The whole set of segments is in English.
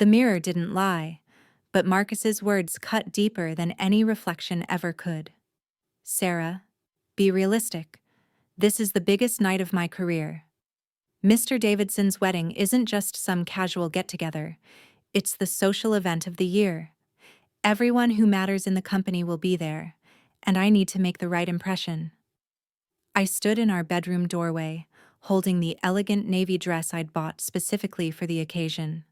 The mirror didn't lie, but Marcus's words cut deeper than any reflection ever could. Sarah, be realistic. This is the biggest night of my career. Mr. Davidson's wedding isn't just some casual get-together. It's the social event of the year. Everyone who matters in the company will be there, and I need to make the right impression. I stood in our bedroom doorway, holding the elegant navy dress I'd bought specifically for the occasion.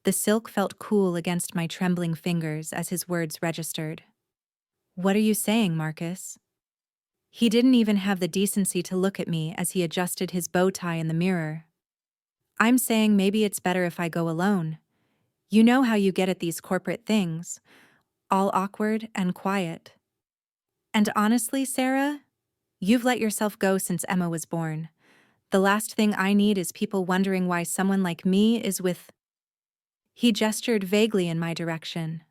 The silk felt cool against my trembling fingers as his words registered. "What are you saying, Marcus?" He didn't even have the decency to look at me as he adjusted his bow tie in the mirror. "I'm saying maybe it's better if I go alone. You know how you get at these corporate things, all awkward and quiet. And honestly, Sarah, you've let yourself go since Emma was born. The last thing I need is people wondering why someone like me is with—" He gestured vaguely in my direction.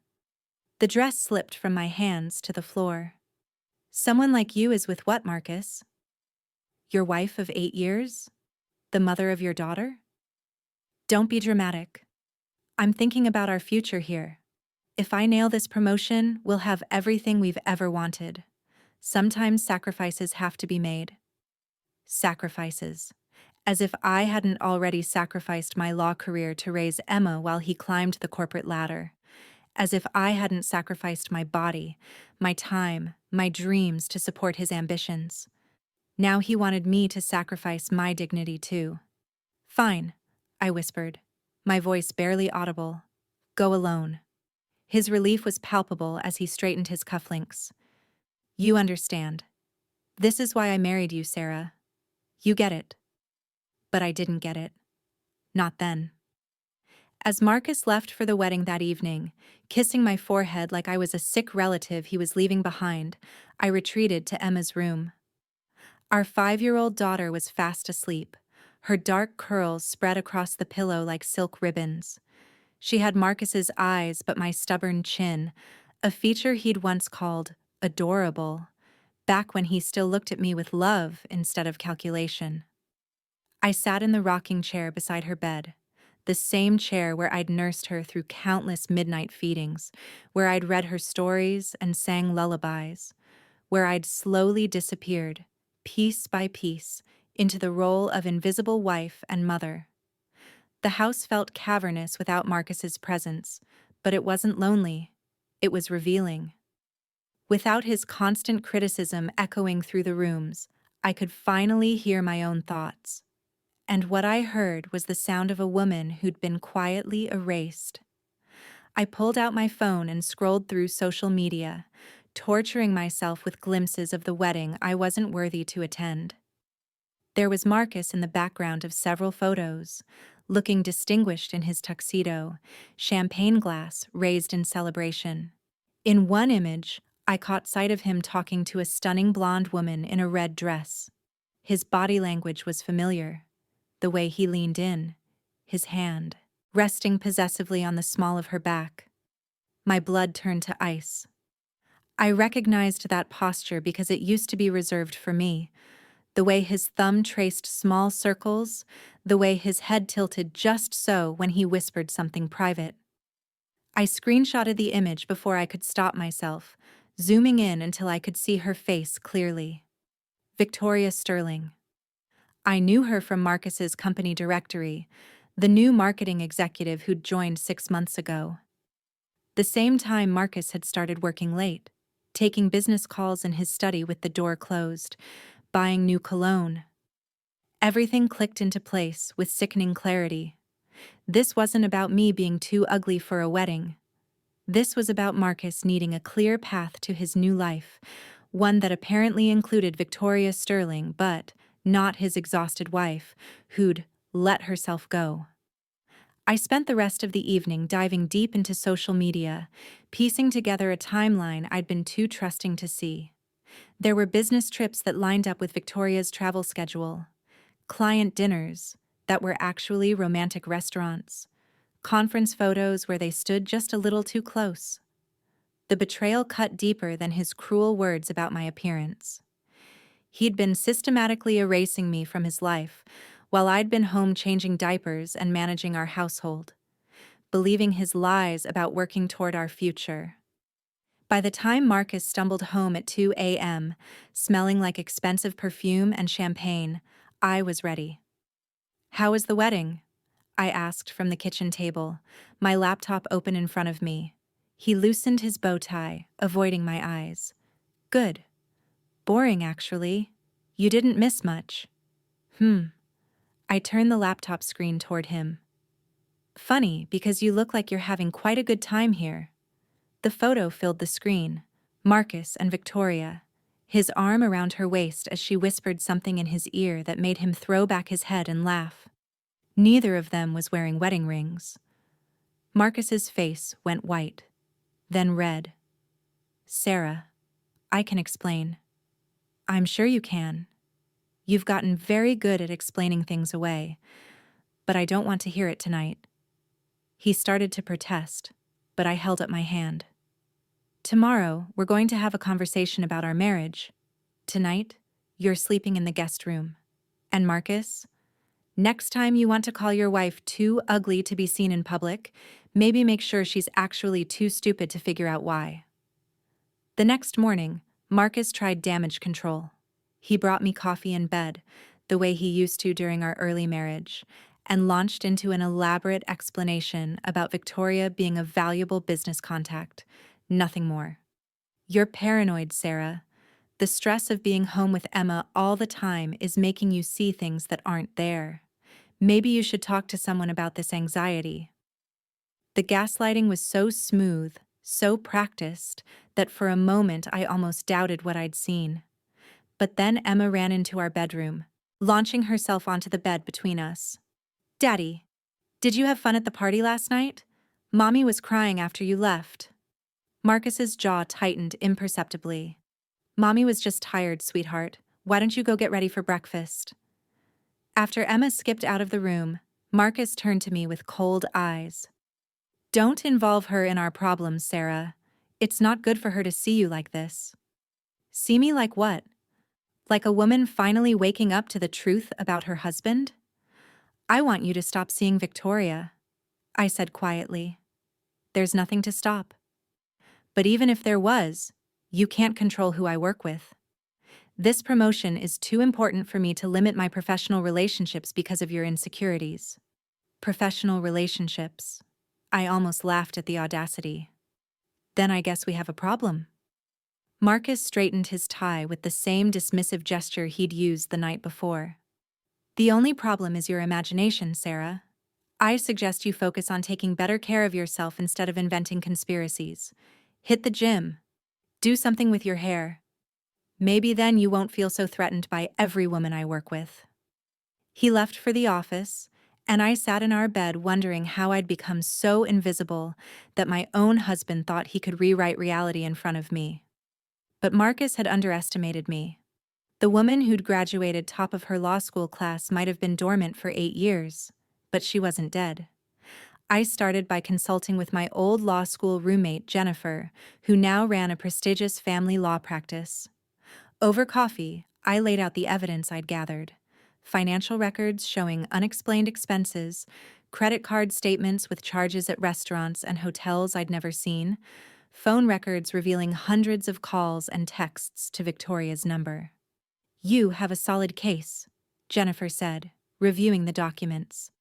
The dress slipped from my hands to the floor. "Someone like you is with what, Marcus? Your wife of 8 years? The mother of your daughter?" "Don't be dramatic. I'm thinking about our future here. If I nail this promotion, we'll have everything we've ever wanted. Sometimes sacrifices have to be made." Sacrifices. As if I hadn't already sacrificed my law career to raise Emma while he climbed the corporate ladder. As if I hadn't sacrificed my body, my time, my dreams to support his ambitions. Now he wanted me to sacrifice my dignity too. "Fine," I whispered, my voice barely audible. "Go alone." His relief was palpable as he straightened his cufflinks. "You understand. This is why I married you, Sarah. You get it." But I didn't get it. Not then. As Marcus left for the wedding that evening, kissing my forehead like I was a sick relative he was leaving behind, I retreated to Emma's room. Our 5-year-old daughter was fast asleep, her dark curls spread across the pillow like silk ribbons. She had Marcus's eyes but my stubborn chin, a feature he'd once called adorable, back when he still looked at me with love instead of calculation. I sat in the rocking chair beside her bed, the same chair where I'd nursed her through countless midnight feedings, where I'd read her stories and sang lullabies, where I'd slowly disappeared, piece by piece, into the role of invisible wife and mother. The house felt cavernous without Marcus's presence, but it wasn't lonely. It was revealing. Without his constant criticism echoing through the rooms, I could finally hear my own thoughts. And what I heard was the sound of a woman who'd been quietly erased. I pulled out my phone and scrolled through social media, torturing myself with glimpses of the wedding I wasn't worthy to attend. There was Marcus in the background of several photos, looking distinguished in his tuxedo, champagne glass raised in celebration. In one image, I caught sight of him talking to a stunning blonde woman in a red dress. His body language was familiar. The way he leaned in, his hand resting possessively on the small of her back. My blood turned to ice. I recognized that posture because it used to be reserved for me. The way his thumb traced small circles, the way his head tilted just so when he whispered something private. I screenshotted the image before I could stop myself, zooming in until I could see her face clearly. Victoria Sterling. I knew her from Marcus's company directory, the new marketing executive who'd joined 6 months ago. The same time Marcus had started working late, taking business calls in his study with the door closed, buying new cologne. Everything clicked into place with sickening clarity. This wasn't about me being too ugly for a wedding. This was about Marcus needing a clear path to his new life, one that apparently included Victoria Sterling, but not his exhausted wife, who'd let herself go. I spent the rest of the evening diving deep into social media, piecing together a timeline I'd been too trusting to see. There were business trips that lined up with Victoria's travel schedule, client dinners that were actually romantic restaurants, conference photos where they stood just a little too close. The betrayal cut deeper than his cruel words about my appearance. He'd been systematically erasing me from his life, while I'd been home changing diapers and managing our household. believing his lies about working toward our future. By the time Marcus stumbled home at 2 a.m., smelling like expensive perfume and champagne, I was ready. "How was the wedding?" I asked from the kitchen table, my laptop open in front of me. He loosened his bow tie, avoiding my eyes. "Good. Boring, actually. You didn't miss much." I turned the laptop screen toward him. "Funny, because you look like you're having quite a good time here." The photo filled the screen. Marcus and Victoria, his arm around her waist as she whispered something in his ear that made him throw back his head and laugh. Neither of them was wearing wedding rings. Marcus's face went white, then red. "Sarah, I can explain." "I'm sure you can. You've gotten very good at explaining things away, but I don't want to hear it tonight." He started to protest, but I held up my hand. "Tomorrow, we're going to have a conversation about our marriage. Tonight, you're sleeping in the guest room. And Marcus, next time you want to call your wife too ugly to be seen in public, maybe make sure she's actually too stupid to figure out why." The next morning, Marcus tried damage control. He brought me coffee in bed, the way he used to during our early marriage, and launched into an elaborate explanation about Victoria being a valuable business contact, nothing more. "You're paranoid, Sarah. The stress of being home with Emma all the time is making you see things that aren't there. Maybe you should talk to someone about this anxiety." The gaslighting was so smooth, so practiced, that for a moment I almost doubted what I'd seen. But then Emma ran into our bedroom, launching herself onto the bed between us. "Daddy, did you have fun at the party last night? Mommy was crying after you left." Marcus's jaw tightened imperceptibly. "Mommy was just tired, sweetheart. Why don't you go get ready for breakfast?" After Emma skipped out of the room, Marcus turned to me with cold eyes. "Don't involve her in our problems, Sarah. It's not good for her to see you like this." "See me like what? Like a woman finally waking up to the truth about her husband?" "I want you to stop seeing Victoria," I said quietly. "There's nothing to stop. But even if there was, you can't control who I work with. This promotion is too important for me to limit my professional relationships because of your insecurities." Professional relationships. I almost laughed at the audacity. "Then I guess we have a problem." Marcus straightened his tie with the same dismissive gesture he'd used the night before. "The only problem is your imagination, Sarah. I suggest you focus on taking better care of yourself instead of inventing conspiracies. Hit the gym. Do something with your hair. Maybe then you won't feel so threatened by every woman I work with." He left for the office, and I sat in our bed wondering how I'd become so invisible that my own husband thought he could rewrite reality in front of me. But Marcus had underestimated me. The woman who'd graduated top of her law school class might have been dormant for 8 years, but she wasn't dead. I started by consulting with my old law school roommate, Jennifer, who now ran a prestigious family law practice. Over coffee, I laid out the evidence I'd gathered: financial records showing unexplained expenses, credit card statements with charges at restaurants and hotels I'd never seen, phone records revealing hundreds of calls and texts to Victoria's number. "You have a solid case," Jennifer said, reviewing the documents.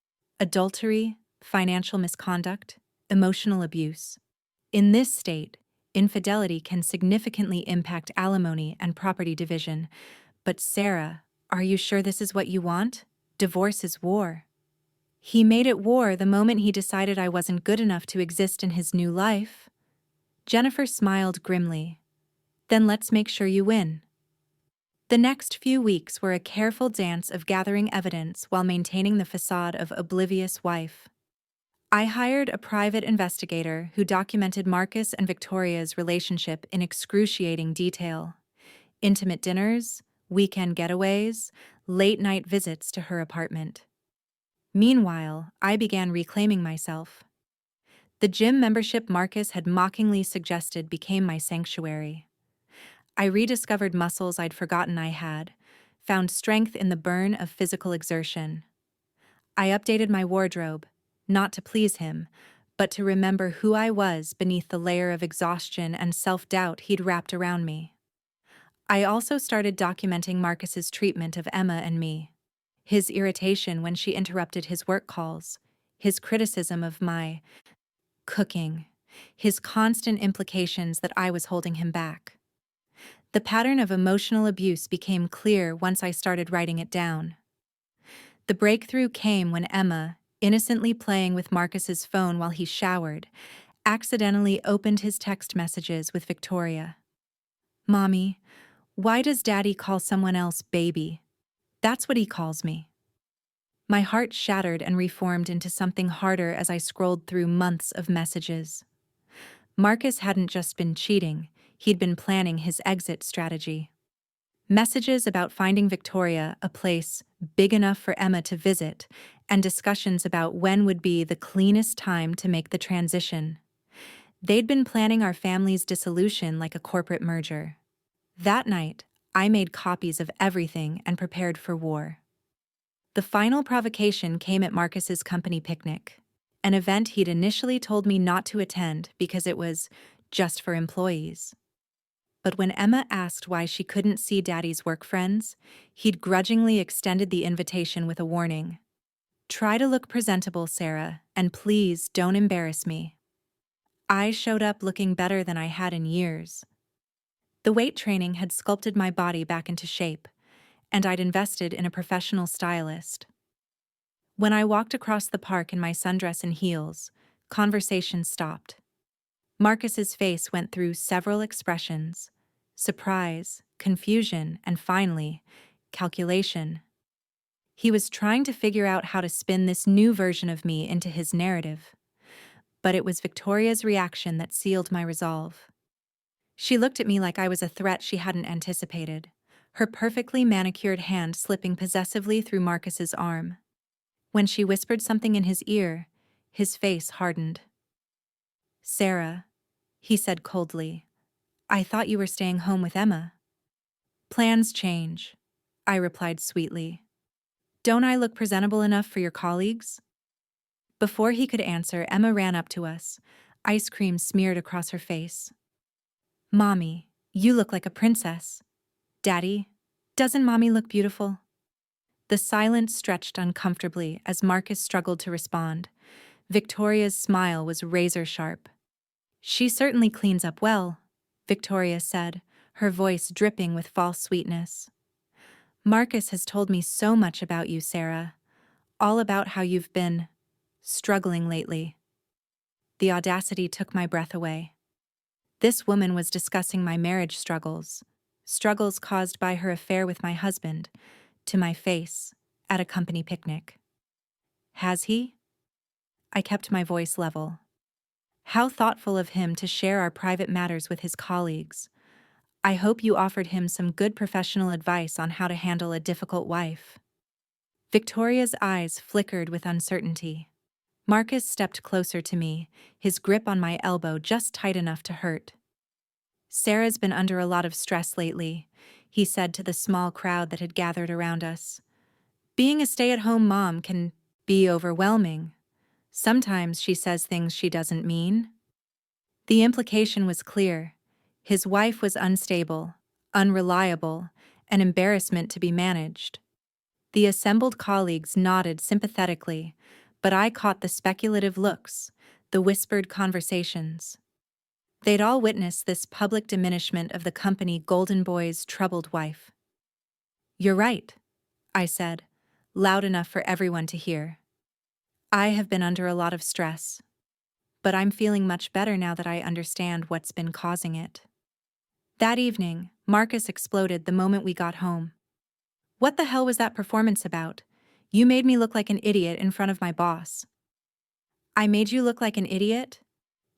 "Adultery, financial misconduct, emotional abuse. In this state, infidelity can significantly impact alimony and property division. But Sarah, are you sure this is what you want? Divorce is war." "He made it war the moment he decided I wasn't good enough to exist in his new life." Jennifer smiled grimly. "Then let's make sure you win." The next few weeks were a careful dance of gathering evidence while maintaining the facade of oblivious wife. I hired a private investigator who documented Marcus and Victoria's relationship in excruciating detail. Intimate dinners, weekend getaways, late-night visits to her apartment. Meanwhile, I began reclaiming myself. The gym membership Marcus had mockingly suggested became my sanctuary. I rediscovered muscles I'd forgotten I had, found strength in the burn of physical exertion. I updated my wardrobe, not to please him, but to remember who I was beneath the layer of exhaustion and self-doubt he'd wrapped around me. I also started documenting Marcus's treatment of Emma and me. His irritation when she interrupted his work calls, his criticism of my cooking, his constant implications that I was holding him back. The pattern of emotional abuse became clear once I started writing it down. The breakthrough came when Emma, innocently playing with Marcus's phone while he showered, accidentally opened his text messages with Victoria. "Mommy, why does Daddy call someone else baby? That's what he calls me." My heart shattered and reformed into something harder as I scrolled through months of messages. Marcus hadn't just been cheating, he'd been planning his exit strategy. Messages about finding Victoria a place big enough for Emma to visit, and discussions about when would be the cleanest time to make the transition. They'd been planning our family's dissolution like a corporate merger. That night, I made copies of everything and prepared for war. The final provocation came at Marcus's company picnic, an event he'd initially told me not to attend because it was just for employees. But when Emma asked why she couldn't see Daddy's work friends, he'd grudgingly extended the invitation with a warning. "Try to look presentable, Sarah, and please don't embarrass me." I showed up looking better than I had in years. The weight training had sculpted my body back into shape, and I'd invested in a professional stylist. When I walked across the park in my sundress and heels, conversation stopped. Marcus's face went through several expressions: surprise, confusion, and finally, calculation. He was trying to figure out how to spin this new version of me into his narrative. But it was Victoria's reaction that sealed my resolve. She looked at me like I was a threat she hadn't anticipated, her perfectly manicured hand slipping possessively through Marcus's arm. When she whispered something in his ear, his face hardened. "Sarah," he said coldly, "I thought you were staying home with Emma." "Plans change," I replied sweetly. "Don't I look presentable enough for your colleagues?" Before he could answer, Emma ran up to us, ice cream smeared across her face. "Mommy, you look like a princess." "Daddy, doesn't Mommy look beautiful?" The silence stretched uncomfortably as Marcus struggled to respond. Victoria's smile was razor sharp. "She certainly cleans up well," Victoria said, her voice dripping with false sweetness. "Marcus has told me so much about you, Sarah. All about how you've been struggling lately." The audacity took my breath away. This woman was discussing my marriage struggles caused by her affair with my husband, to my face, at a company picnic. Has he? I kept my voice level. How thoughtful of him to share our private matters with his colleagues. I hope you offered him some good professional advice on how to handle a difficult wife. Victoria's eyes flickered with uncertainty. Marcus stepped closer to me, his grip on my elbow just tight enough to hurt. "Sarah's been under a lot of stress lately," he said to the small crowd that had gathered around us. "Being a stay-at-home mom can be overwhelming. Sometimes she says things she doesn't mean." The implication was clear. His wife was unstable, unreliable, an embarrassment to be managed. The assembled colleagues nodded sympathetically, but I caught the speculative looks, the whispered conversations. They'd all witnessed this public diminishment of the company Golden Boy's troubled wife. "You're right," I said, loud enough for everyone to hear. "I have been under a lot of stress, but I'm feeling much better now that I understand what's been causing it." That evening, Marcus exploded the moment we got home. "What the hell was that performance about? You made me look like an idiot in front of my boss." "I made you look like an idiot?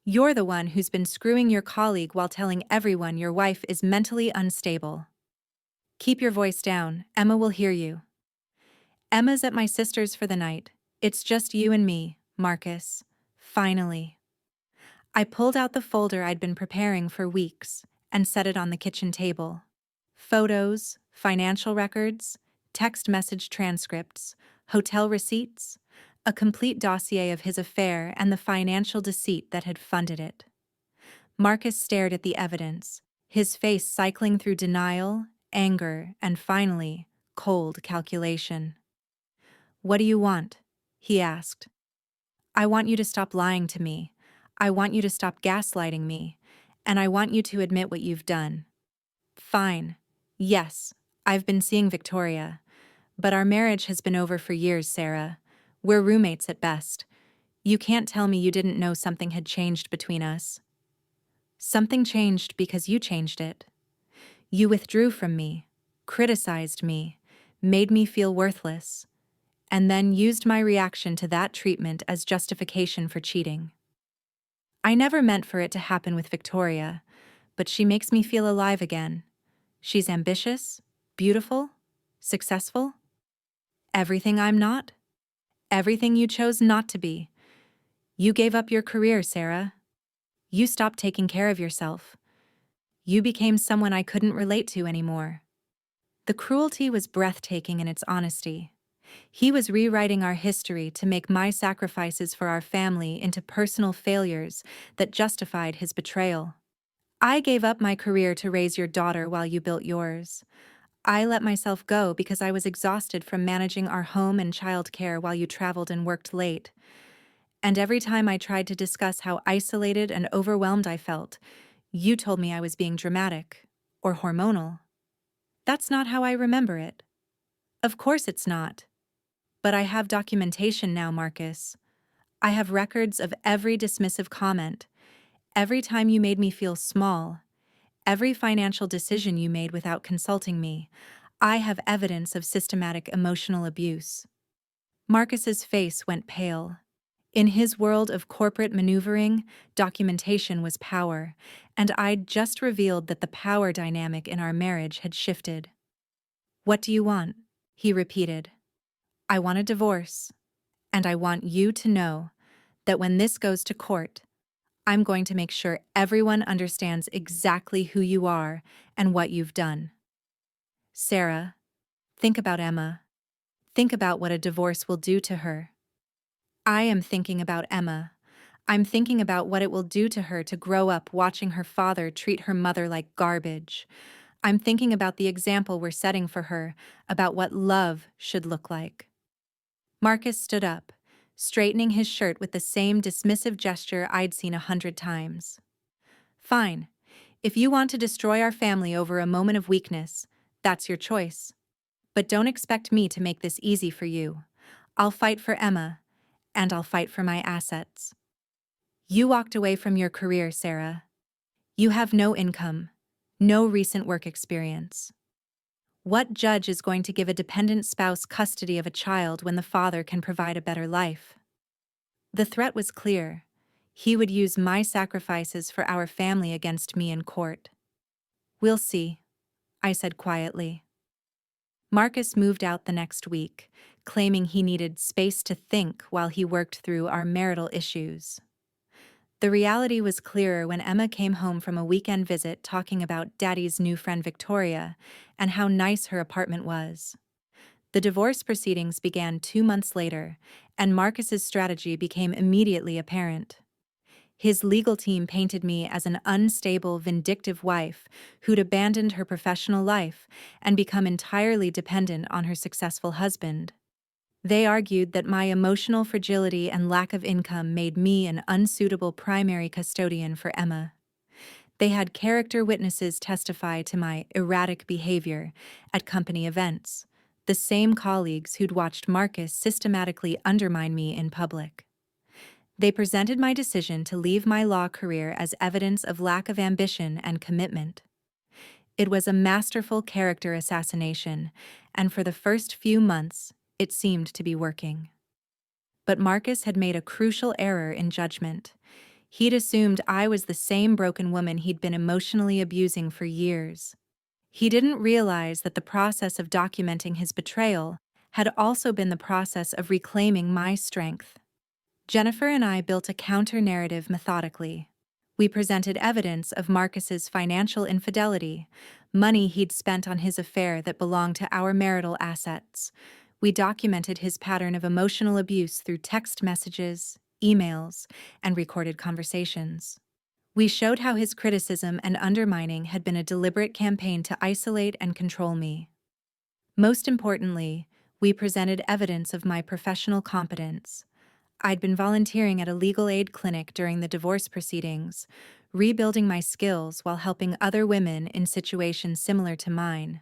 You're the one who's been screwing your colleague while telling everyone your wife is mentally unstable." "Keep your voice down, Emma will hear you." "Emma's at my sister's for the night. It's just you and me, Marcus. Finally." I pulled out the folder I'd been preparing for weeks and set it on the kitchen table. Photos, financial records, text message transcripts, hotel receipts, A complete dossier of his affair and the financial deceit that had funded it. Marcus stared at the evidence, his face cycling through denial, anger, and finally, cold calculation. "What do you want?" he asked. "I want you to stop lying to me. I want you to stop gaslighting me. And I want you to admit what you've done." "Fine. Yes, I've been seeing Victoria. But our marriage has been over for years, Sarah. We're roommates at best. You can't tell me you didn't know something had changed between us." "Something changed because you changed it. You withdrew from me, criticized me, made me feel worthless, and then used my reaction to that treatment as justification for cheating. I never meant for it to happen with Victoria, but she makes me feel alive again. She's ambitious, beautiful, successful. Everything I'm not. Everything you chose not to be. You gave up your career, Sarah. You stopped taking care of yourself. You became someone I couldn't relate to anymore." The cruelty was breathtaking in its honesty. He was rewriting our history to make my sacrifices for our family into personal failures that justified his betrayal. "I gave up my career to raise your daughter while you built yours. I let myself go because I was exhausted from managing our home and child care while you traveled and worked late. And every time I tried to discuss how isolated and overwhelmed I felt, you told me I was being dramatic or hormonal. That's not how I remember it. Of course it's not. But I have documentation now, Marcus. I have records of every dismissive comment, every time you made me feel small, every financial decision you made without consulting me. I have evidence of systematic emotional abuse." Marcus's face went pale. In his world of corporate maneuvering, documentation was power, and I'd just revealed that the power dynamic in our marriage had shifted. "What do you want?" he repeated. "I want a divorce, and I want you to know that when this goes to court, I'm going to make sure everyone understands exactly who you are and what you've done. Sarah, think about Emma. Think about what a divorce will do to her." I am thinking about Emma. I'm thinking about what it will do to her to grow up watching her father treat her mother like garbage. I'm thinking about the example we're setting for her, about what love should look like. Marcus stood up, straightening his shirt with the same dismissive gesture I'd seen 100 times. "Fine. If you want to destroy our family over a moment of weakness, that's your choice. But don't expect me to make this easy for you. I'll fight for Emma, and I'll fight for my assets. You walked away from your career, Sarah. You have no income, no recent work experience. What judge is going to give a dependent spouse custody of a child when the father can provide a better life?" The threat was clear. He would use my sacrifices for our family against me in court. "We'll see," I said quietly. Marcus moved out the next week, claiming he needed space to think while he worked through our marital issues. The reality was clearer when Emma came home from a weekend visit talking about Daddy's new friend Victoria and how nice her apartment was. The divorce proceedings began 2 months later, and Marcus's strategy became immediately apparent. His legal team painted me as an unstable, vindictive wife who'd abandoned her professional life and become entirely dependent on her successful husband. They argued that my emotional fragility and lack of income made me an unsuitable primary custodian for Emma. They had character witnesses testify to my erratic behavior at company events, the same colleagues who'd watched Marcus systematically undermine me in public. They presented my decision to leave my law career as evidence of lack of ambition and commitment. It was a masterful character assassination, and for the first few months, it seemed to be working. But Marcus had made a crucial error in judgment. He'd assumed I was the same broken woman he'd been emotionally abusing for years. He didn't realize that the process of documenting his betrayal had also been the process of reclaiming my strength. Jennifer and I built a counter-narrative methodically. We presented evidence of Marcus's financial infidelity, money he'd spent on his affair that belonged to our marital assets. We documented his pattern of emotional abuse through text messages, emails, and recorded conversations. We showed how his criticism and undermining had been a deliberate campaign to isolate and control me. Most importantly, we presented evidence of my professional competence. I'd been volunteering at a legal aid clinic during the divorce proceedings, rebuilding my skills while helping other women in situations similar to mine.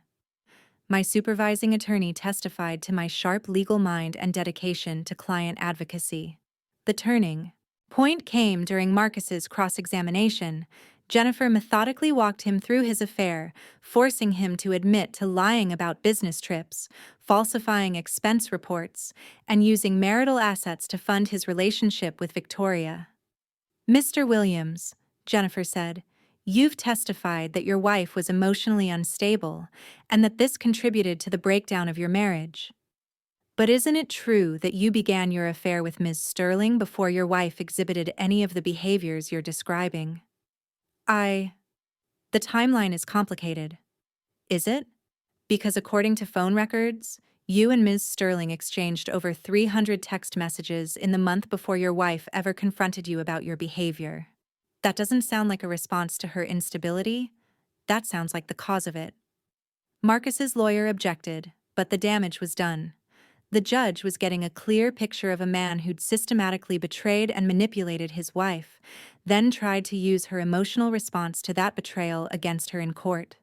My supervising attorney testified to my sharp legal mind and dedication to client advocacy. The turning point came during Marcus's cross-examination. Jennifer methodically walked him through his affair, forcing him to admit to lying about business trips, falsifying expense reports, and using marital assets to fund his relationship with Victoria. "Mr. Williams," Jennifer said, "you've testified that your wife was emotionally unstable and that this contributed to the breakdown of your marriage. But isn't it true that you began your affair with Ms. Sterling before your wife exhibited any of the behaviors you're describing?" The timeline is complicated. Is it? Because according to phone records, you and Ms. Sterling exchanged over 300 text messages in the month before your wife ever confronted you about your behavior. That doesn't sound like a response to her instability. That sounds like the cause of it. Marcus's lawyer objected, but the damage was done. The judge was getting a clear picture of a man who'd systematically betrayed and manipulated his wife, then tried to use her emotional response to that betrayal against her in court.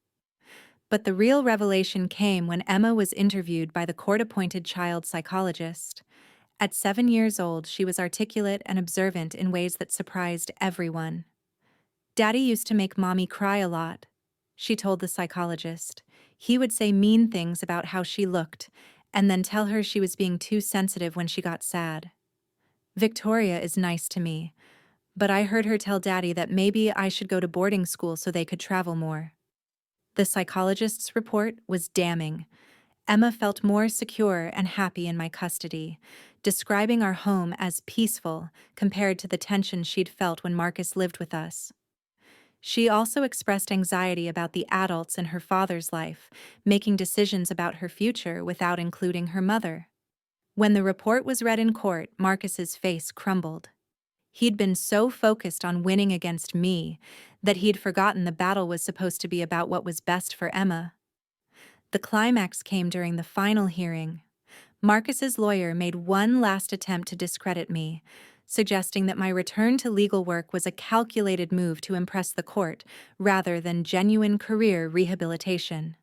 But the real revelation came when Emma was interviewed by the court-appointed child psychologist. At 7 years old, she was articulate and observant in ways that surprised everyone. "Daddy used to make Mommy cry a lot," she told the psychologist. "He would say mean things about how she looked, and then tell her she was being too sensitive when she got sad. Victoria is nice to me, but I heard her tell Daddy that maybe I should go to boarding school so they could travel more." The psychologist's report was damning. Emma felt more secure and happy in my custody, describing our home as peaceful compared to the tension she'd felt when Marcus lived with us. She also expressed anxiety about the adults in her father's life, making decisions about her future without including her mother. When the report was read in court, Marcus's face crumbled. He'd been so focused on winning against me that he'd forgotten the battle was supposed to be about what was best for Emma. The climax came during the final hearing. Marcus's lawyer made one last attempt to discredit me, suggesting that my return to legal work was a calculated move to impress the court rather than genuine career rehabilitation.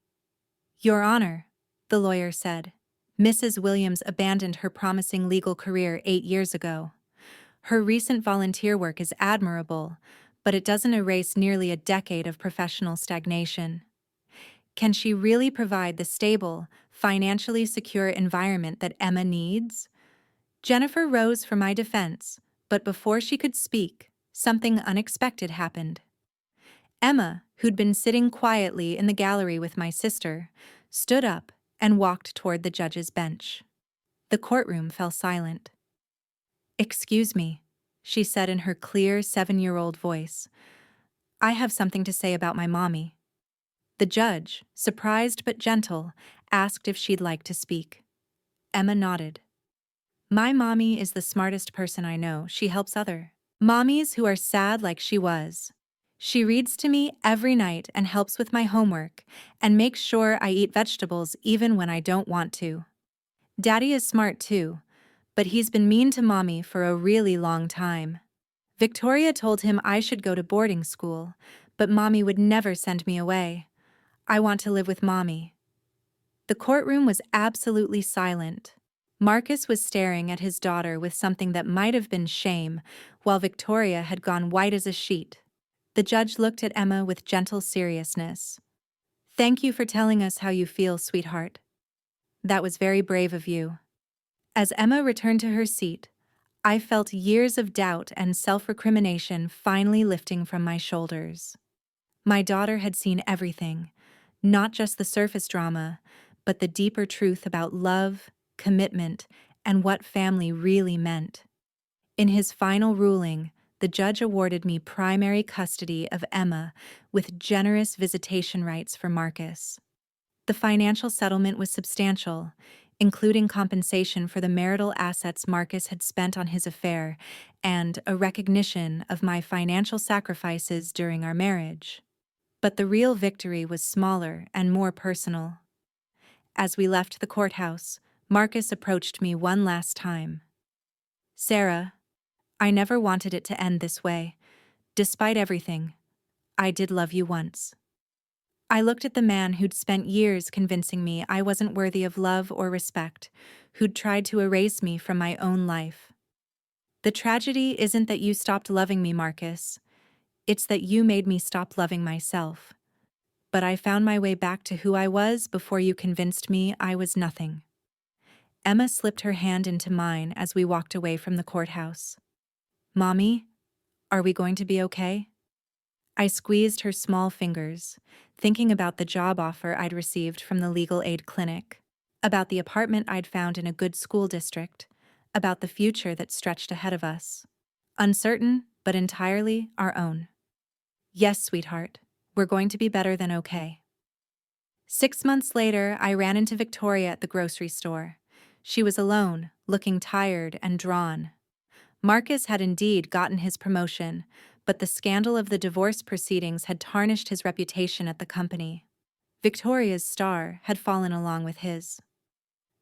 "Your Honor," the lawyer said, "Mrs. Williams abandoned her promising legal career 8 years ago. Her recent volunteer work is admirable, but it doesn't erase nearly a decade of professional stagnation. Can she really provide the stable, financially secure environment that Emma needs?" Jennifer rose for my defense, but before she could speak, something unexpected happened. Emma, who'd been sitting quietly in the gallery with my sister, stood up and walked toward the judge's bench. The courtroom fell silent. "Excuse me," she said in her clear 7-year-old voice. "I have something to say about my mommy." The judge, surprised but gentle, asked if she'd like to speak. Emma nodded. "My mommy is the smartest person I know. She helps other mommies who are sad like she was. She reads to me every night and helps with my homework and makes sure I eat vegetables even when I don't want to. Daddy is smart too, but he's been mean to Mommy for a really long time. Victoria told him I should go to boarding school, but Mommy would never send me away. I want to live with Mommy." The courtroom was absolutely silent. Marcus was staring at his daughter with something that might have been shame, while Victoria had gone white as a sheet. The judge looked at Emma with gentle seriousness. "Thank you for telling us how you feel, sweetheart. That was very brave of you." As Emma returned to her seat, I felt years of doubt and self-recrimination finally lifting from my shoulders. My daughter had seen everything, not just the surface drama, but the deeper truth about love, commitment, and what family really meant. In his final ruling, the judge awarded me primary custody of Emma with generous visitation rights for Marcus. The financial settlement was substantial, including compensation for the marital assets Marcus had spent on his affair and a recognition of my financial sacrifices during our marriage. But the real victory was smaller and more personal. As we left the courthouse, Marcus approached me one last time. "Sarah, I never wanted it to end this way. Despite everything, I did love you once." I looked at the man who'd spent years convincing me I wasn't worthy of love or respect, who'd tried to erase me from my own life. "The tragedy isn't that you stopped loving me, Marcus. It's that you made me stop loving myself. But I found my way back to who I was before you convinced me I was nothing." Emma slipped her hand into mine as we walked away from the courthouse. "Mommy, are we going to be okay?" I squeezed her small fingers, thinking about the job offer I'd received from the legal aid clinic, about the apartment I'd found in a good school district, about the future that stretched ahead of us. Uncertain, but entirely our own. "Yes, sweetheart, we're going to be better than okay." 6 months later, I ran into Victoria at the grocery store. She was alone, looking tired and drawn. Marcus had indeed gotten his promotion, but the scandal of the divorce proceedings had tarnished his reputation at the company. Victoria's star had fallen along with his.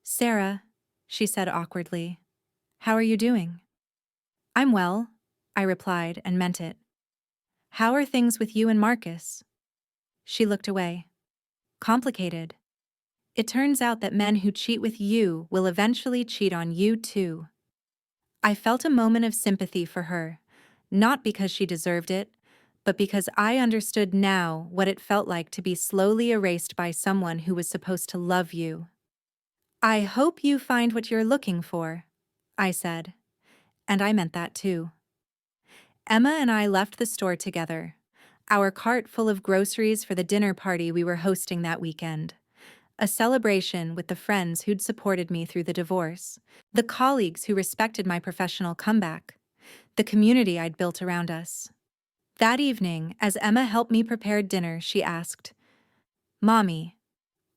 "Sarah," she said awkwardly, "how are you doing?" "I'm well," I replied and meant it. "How are things with you and Marcus?" She looked away. "Complicated. It turns out that men who cheat with you will eventually cheat on you too." I felt a moment of sympathy for her, not because she deserved it, but because I understood now what it felt like to be slowly erased by someone who was supposed to love you. "I hope you find what you're looking for," I said, and I meant that too. Emma and I left the store together, our cart full of groceries for the dinner party we were hosting that weekend. A celebration with the friends who'd supported me through the divorce, the colleagues who respected my professional comeback, the community I'd built around us. That evening, as Emma helped me prepare dinner, she asked, "Mommy,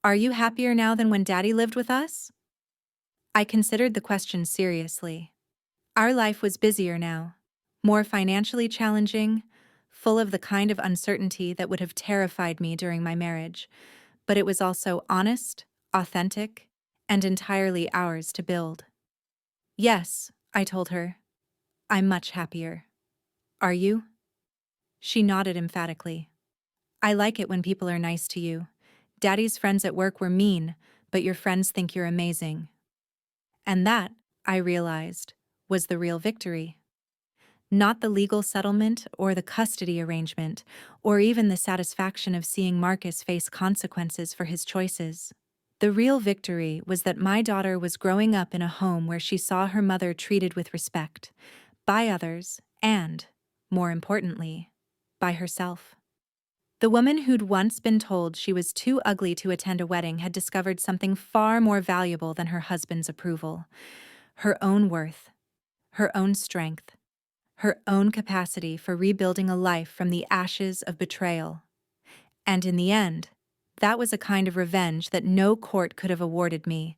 are you happier now than when Daddy lived with us?" I considered the question seriously. Our life was busier now, more financially challenging, full of the kind of uncertainty that would have terrified me during my marriage, but it was also honest, authentic, and entirely ours to build. "Yes," I told her, "I'm much happier. Are you?" She nodded emphatically. "I like it when people are nice to you. Daddy's friends at work were mean, but your friends think you're amazing." And that, I realized, was the real victory. Not the legal settlement or the custody arrangement, or even the satisfaction of seeing Marcus face consequences for his choices. The real victory was that my daughter was growing up in a home where she saw her mother treated with respect, by others, and, more importantly, by herself. The woman who'd once been told she was too ugly to attend a wedding had discovered something far more valuable than her husband's approval: her own worth, her own strength, her own capacity for rebuilding a life from the ashes of betrayal. And in the end, that was a kind of revenge that no court could have awarded me,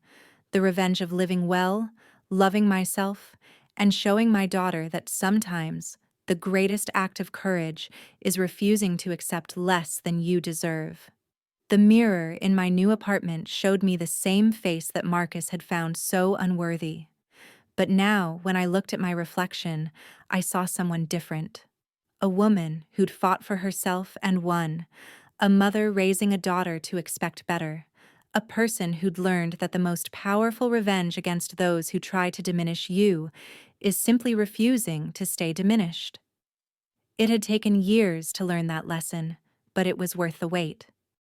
the revenge of living well, loving myself, and showing my daughter that sometimes the greatest act of courage is refusing to accept less than you deserve. The mirror in my new apartment showed me the same face that Marcus had found so unworthy. But now, when I looked at my reflection, I saw someone different. A woman who'd fought for herself and won. A mother raising a daughter to expect better. A person who'd learned that the most powerful revenge against those who try to diminish you is simply refusing to stay diminished. It had taken years to learn that lesson, but it was worth the wait.